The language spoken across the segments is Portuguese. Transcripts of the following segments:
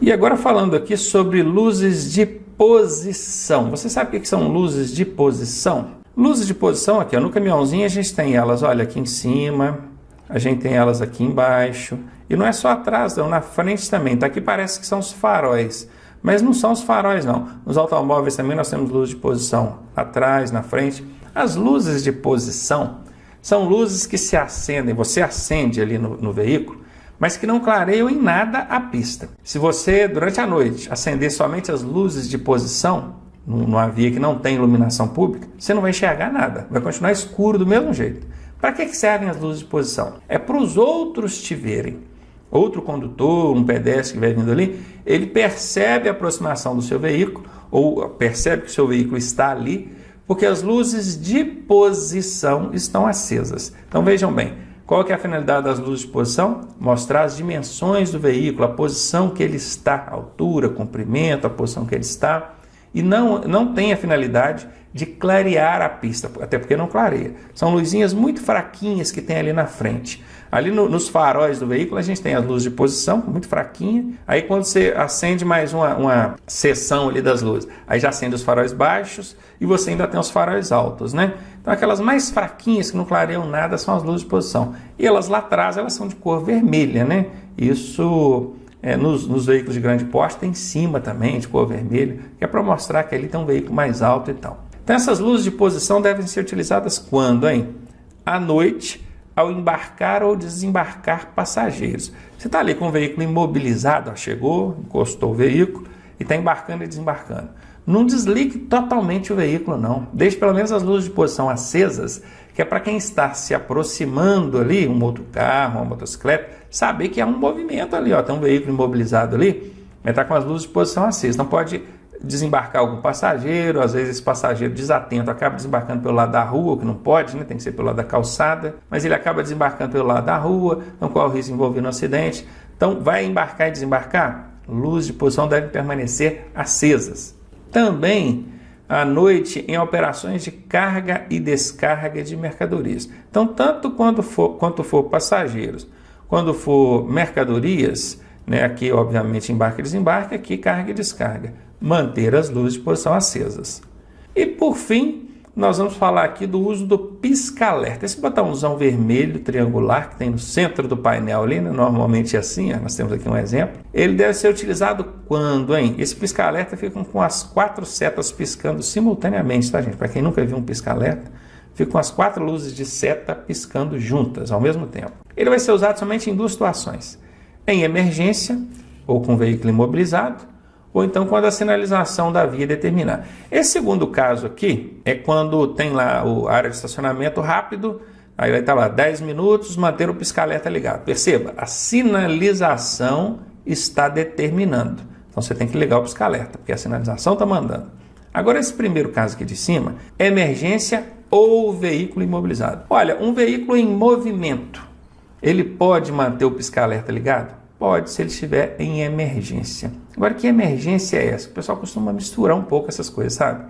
E agora falando aqui sobre luzes de posição. Você sabe o que são luzes de posição? Luzes de posição aqui, ó, no caminhãozinho a gente tem elas, olha, aqui em cima, a gente tem elas aqui embaixo. E não é só atrás, não, na frente também. Tá? Aqui parece que são os faróis, mas não são os faróis, não. Nos automóveis também nós temos luzes de posição atrás, na frente. As luzes de posição são luzes que se acendem, você acende ali no veículo, mas que não clareiam em nada a pista. Se você, durante a noite, acender somente as luzes de posição, numa via que não tem iluminação pública, você não vai enxergar nada, vai continuar escuro do mesmo jeito. Para que servem as luzes de posição? É para os outros te verem. Outro condutor, um pedestre que vai vindo ali, ele percebe a aproximação do seu veículo, ou percebe que o seu veículo está ali, porque as luzes de posição estão acesas. Então vejam bem, qual que é a finalidade das luzes de posição? Mostrar as dimensões do veículo, a posição que ele está, a altura, comprimento, a posição que ele está, e não tem a finalidade de clarear a pista, até porque não clareia. São luzinhas muito fraquinhas que tem ali na frente. Ali nos faróis do veículo a gente tem as luzes de posição, muito fraquinha. Aí quando você acende mais uma seção ali das luzes, aí já acende os faróis baixos e você ainda tem os faróis altos, né? Então aquelas mais fraquinhas que não clareiam nada são as luzes de posição. E elas lá atrás, elas são de cor vermelha, né? Isso nos veículos de grande porte tem em cima também de cor vermelha, que é para mostrar que ali tem um veículo mais alto e tal. Então essas luzes de posição devem ser utilizadas quando, hein? À noite, ao embarcar ou desembarcar passageiros. Você está ali com o veículo imobilizado, ó, chegou, encostou o veículo e está embarcando e desembarcando. Não desligue totalmente o veículo, não. Deixe pelo menos as luzes de posição acesas, que é para quem está se aproximando ali, um outro carro, uma motocicleta, saber que há um movimento ali, ó, tem um veículo imobilizado ali, mas está com as luzes de posição acesas. Não pode desembarcar algum passageiro, às vezes esse passageiro desatento acaba desembarcando pelo lado da rua, o que não pode, né? Tem que ser pelo lado da calçada, mas ele acaba desembarcando pelo lado da rua, então corre o risco de envolver no acidente. Então vai embarcar e desembarcar, luzes de posição devem permanecer acesas. Também à noite em operações de carga e descarga de mercadorias. Então tanto quanto for passageiros, quando for mercadorias, né? Aqui obviamente embarque e desembarque, aqui carga e descarga. Manter as luzes de posição acesas. E por fim, nós vamos falar aqui do uso do pisca-alerta. Esse botãozão vermelho triangular que tem no centro do painel ali, né? Normalmente é assim, ó, nós temos aqui um exemplo. Ele deve ser utilizado quando, hein? Esse pisca-alerta fica com as 4 setas piscando simultaneamente, tá, gente? Para quem nunca viu um pisca-alerta, fica com as 4 luzes de seta piscando juntas ao mesmo tempo. Ele vai ser usado somente em 2 situações: em emergência ou com veículo imobilizado, ou então quando a sinalização da via determinar. Esse segundo caso aqui é quando tem lá a área de estacionamento rápido, aí vai estar lá 10 minutos, manter o pisca-alerta ligado. Perceba, a sinalização está determinando. Então você tem que ligar o pisca-alerta, porque a sinalização está mandando. Agora esse primeiro caso aqui de cima, emergência ou veículo imobilizado. Olha, um veículo em movimento, ele pode manter o pisca-alerta ligado? Pode, se ele estiver em emergência. Agora, que emergência é essa? O pessoal costuma misturar um pouco essas coisas, sabe?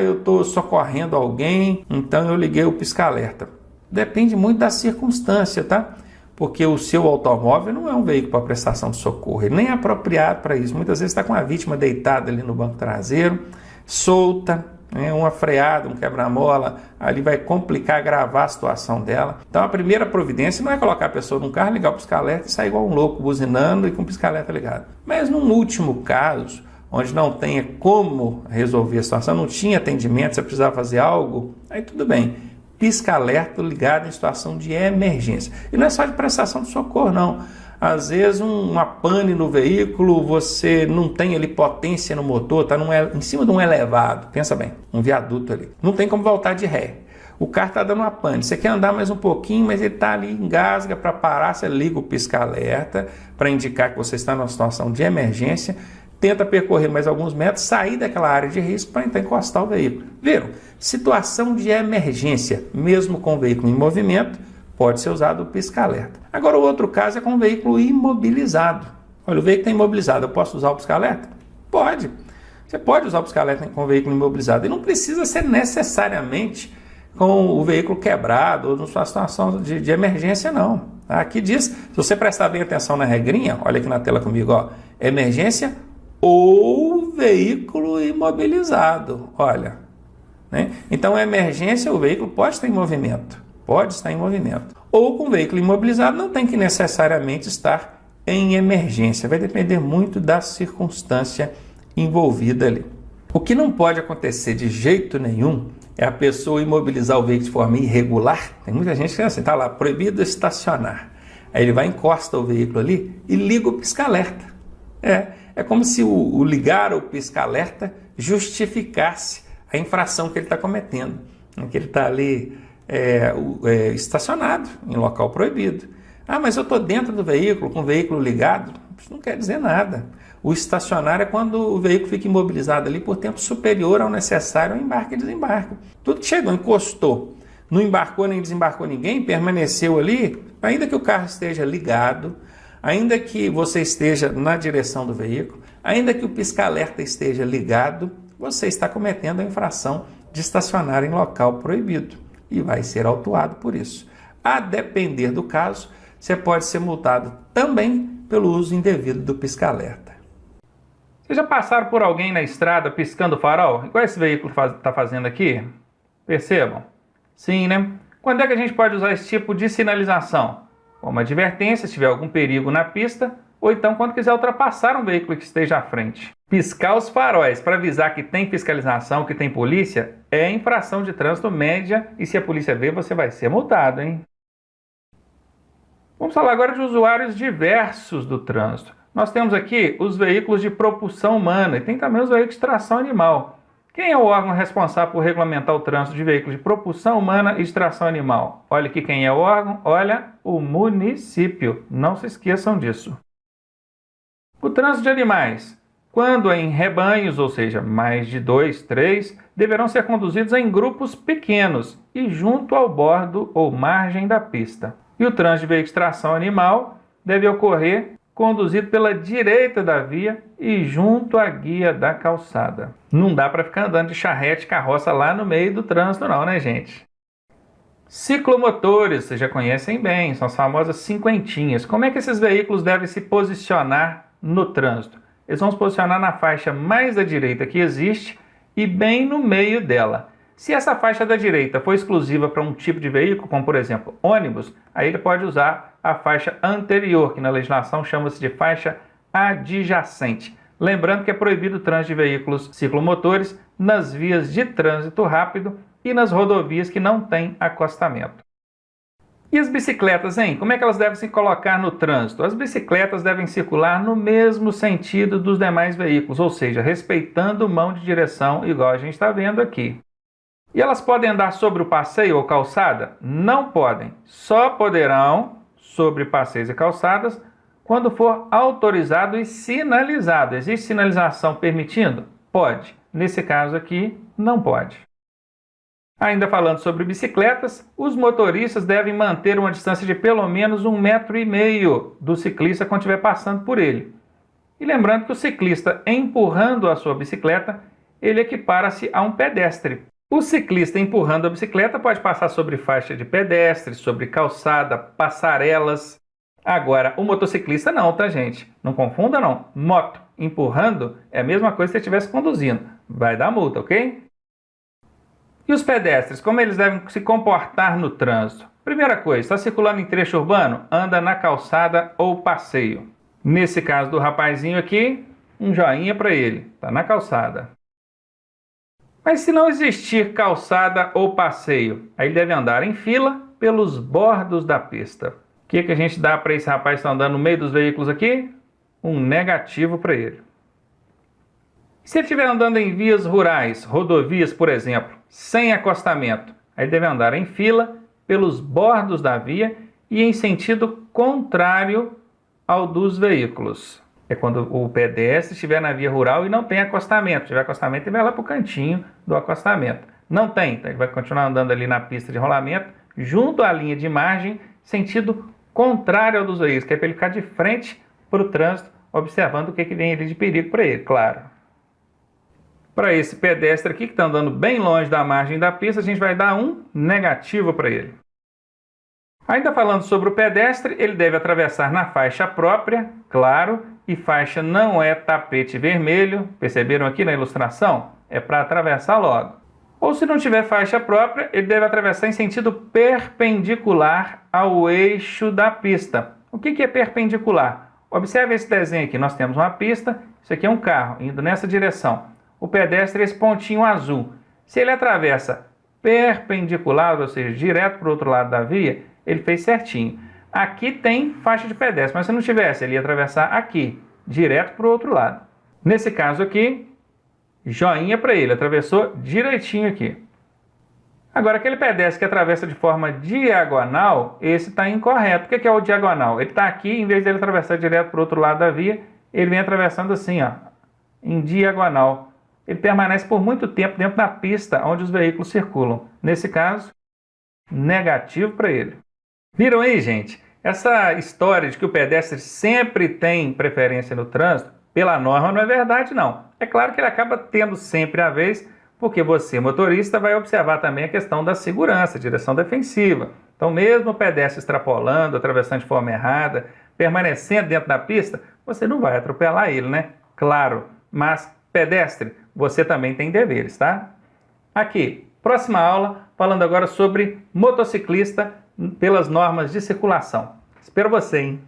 Eu estou socorrendo alguém, então eu liguei o pisca-alerta. Depende muito da circunstância, tá? Porque o seu automóvel não é um veículo para prestação de socorro, ele nem é apropriado para isso. Muitas vezes está com a vítima deitada ali no banco traseiro, solta, uma freada, um quebra-mola, ali vai complicar, agravar a situação dela. Então a primeira providência não é colocar a pessoa num carro, ligar o pisca-alerta e sair igual um louco buzinando e com o pisca-alerta ligado. Mas num último caso, onde não tenha como resolver a situação, não tinha atendimento, você precisava fazer algo, aí tudo bem. Pisca-alerta ligado em situação de emergência. E não é só de prestação de socorro, não. Às vezes uma pane no veículo, você não tem ali potência no motor, está em cima de um elevado, pensa bem, um viaduto ali. Não tem como voltar de ré. O carro está dando uma pane, você quer andar mais um pouquinho, mas ele está ali, engasga para parar, você liga o pisca-alerta para indicar que você está numa situação de emergência, tenta percorrer mais alguns metros, sair daquela área de risco para então encostar o veículo. Viram? Situação de emergência, mesmo com o veículo em movimento, pode ser usado o pisca-alerta. Agora o outro caso é com o veículo imobilizado. Olha, o veículo está imobilizado, eu posso usar o pisca-alerta? Pode. Você pode usar o pisca-alerta com o veículo imobilizado. E não precisa ser necessariamente com o veículo quebrado ou numa situação de emergência, não. Aqui diz, se você prestar bem atenção na regrinha, olha aqui na tela comigo, ó, emergência ou veículo imobilizado, olha. Né? Então, a emergência, o veículo pode estar em movimento, Ou com o veículo imobilizado não tem que necessariamente estar em emergência, vai depender muito da circunstância envolvida ali. O que não pode acontecer de jeito nenhum é a pessoa imobilizar o veículo de forma irregular. Tem muita gente que é assim, tá lá, proibido estacionar. Aí ele vai, encosta o veículo ali e liga o pisca-alerta. É como se o ligar o pisca-alerta justificasse a infração que ele está cometendo. Que ele está ali estacionado em local proibido. Ah, mas eu estou dentro do veículo, com o veículo ligado. Isso não quer dizer nada. O estacionar é quando o veículo fica imobilizado ali por tempo superior ao necessário ao embarque e desembarque. Tudo que chegou, encostou, não embarcou nem desembarcou ninguém, permaneceu ali, ainda que o carro esteja ligado, ainda que você esteja na direção do veículo, ainda que o pisca-alerta esteja ligado, você está cometendo a infração de estacionar em local proibido e vai ser autuado por isso. A depender do caso, você pode ser multado também pelo uso indevido do pisca-alerta. Vocês já passaram por alguém na estrada piscando o farol? Igual esse veículo está fazendo aqui? Percebam? Sim, né? Quando é que a gente pode usar esse tipo de sinalização? Como advertência, se tiver algum perigo na pista, ou então quando quiser ultrapassar um veículo que esteja à frente. Piscar os faróis para avisar que tem fiscalização, que tem polícia, é infração de trânsito média e se a polícia ver, você vai ser multado, hein? Vamos falar agora de usuários diversos do trânsito. Nós temos aqui os veículos de propulsão humana e tem também os veículos de tração animal. Quem é o órgão responsável por regulamentar o trânsito de veículos de propulsão humana e de tração animal? Olha aqui quem é o órgão, olha, o município. Não se esqueçam disso. O trânsito de animais. Quando em rebanhos, ou seja, mais de 2, 3, deverão ser conduzidos em grupos pequenos e junto ao bordo ou margem da pista. E o trânsito de veículos de tração animal deve ocorrer conduzido pela direita da via e junto à guia da calçada. Não dá para ficar andando de charrete, carroça lá no meio do trânsito não, né, gente? Ciclomotores, vocês já conhecem bem, são as famosas cinquentinhas. Como é que esses veículos devem se posicionar no trânsito? Eles vão se posicionar na faixa mais à direita que existe e bem no meio dela. Se essa faixa da direita for exclusiva para um tipo de veículo, como por exemplo ônibus, aí ele pode usar a faixa anterior, que na legislação chama-se de faixa adjacente. Lembrando que é proibido o trânsito de veículos ciclomotores nas vias de trânsito rápido e nas rodovias que não têm acostamento. E as bicicletas, hein? Como é que elas devem se colocar no trânsito? As bicicletas devem circular no mesmo sentido dos demais veículos, ou seja, respeitando mão de direção, igual a gente está vendo aqui. E elas podem andar sobre o passeio ou calçada? Não podem. Só poderão sobre passeios e calçadas quando for autorizado e sinalizado. Existe sinalização permitindo? Pode. Nesse caso aqui, não pode. Ainda falando sobre bicicletas, os motoristas devem manter uma distância de pelo menos 1,5 metro do ciclista quando estiver passando por ele. E lembrando que o ciclista empurrando a sua bicicleta, ele equipara-se a um pedestre. O ciclista empurrando a bicicleta pode passar sobre faixa de pedestre, sobre calçada, passarelas. Agora, o motociclista não, tá, gente? Não confunda, não. Moto empurrando é a mesma coisa que se você estivesse conduzindo. Vai dar multa, ok? E os pedestres, como eles devem se comportar no trânsito? Primeira coisa, está circulando em trecho urbano? Anda na calçada ou passeio. Nesse caso do rapazinho aqui, um joinha para ele. Está na calçada. Mas se não existir calçada ou passeio, aí ele deve andar em fila pelos bordos da pista. O que a gente dá para esse rapaz que está andando no meio dos veículos aqui? Um negativo para ele. Se ele estiver andando em vias rurais, rodovias, por exemplo, sem acostamento, aí deve andar em fila pelos bordos da via e em sentido contrário ao dos veículos. É quando o pedestre estiver na via rural e não tem acostamento. Se tiver acostamento, ele vai lá para o cantinho do acostamento. Não tem, então ele vai continuar andando ali na pista de rolamento, junto à linha de margem, sentido contrário ao dos veículos, que é para ele ficar de frente para o trânsito, observando o que vem ali de perigo para ele, claro. Para esse pedestre aqui, que está andando bem longe da margem da pista, a gente vai dar um negativo para ele. Ainda falando sobre o pedestre, ele deve atravessar na faixa própria, claro, e faixa não é tapete vermelho, perceberam aqui na ilustração? É para atravessar logo. Ou se não tiver faixa própria, ele deve atravessar em sentido perpendicular ao eixo da pista. O que é perpendicular? Observe esse desenho aqui, nós temos uma pista, isso aqui é um carro indo nessa direção. O pedestre é esse pontinho azul. Se ele atravessa perpendicular, ou seja, direto para o outro lado da via, ele fez certinho. Aqui tem faixa de pedestre, mas se não tivesse, ele ia atravessar aqui, direto para o outro lado. Nesse caso aqui, joinha para ele, atravessou direitinho aqui. Agora, aquele pedestre que atravessa de forma diagonal, esse está incorreto. O que é o diagonal? Ele está aqui, em vez de ele atravessar direto para o outro lado da via, ele vem atravessando assim, ó, em diagonal. Ele permanece por muito tempo dentro da pista onde os veículos circulam. Nesse caso, negativo para ele. Viram aí, gente? Essa história de que o pedestre sempre tem preferência no trânsito, pela norma, não é verdade, não. É claro que ele acaba tendo sempre a vez, porque você, motorista, vai observar também a questão da segurança, direção defensiva. Então, mesmo o pedestre extrapolando, atravessando de forma errada, permanecendo dentro da pista, você não vai atropelar ele, né? Claro, mas pedestre, você também tem deveres, tá? Aqui, próxima aula, falando agora sobre motociclista pelas normas de circulação. Espero você, hein?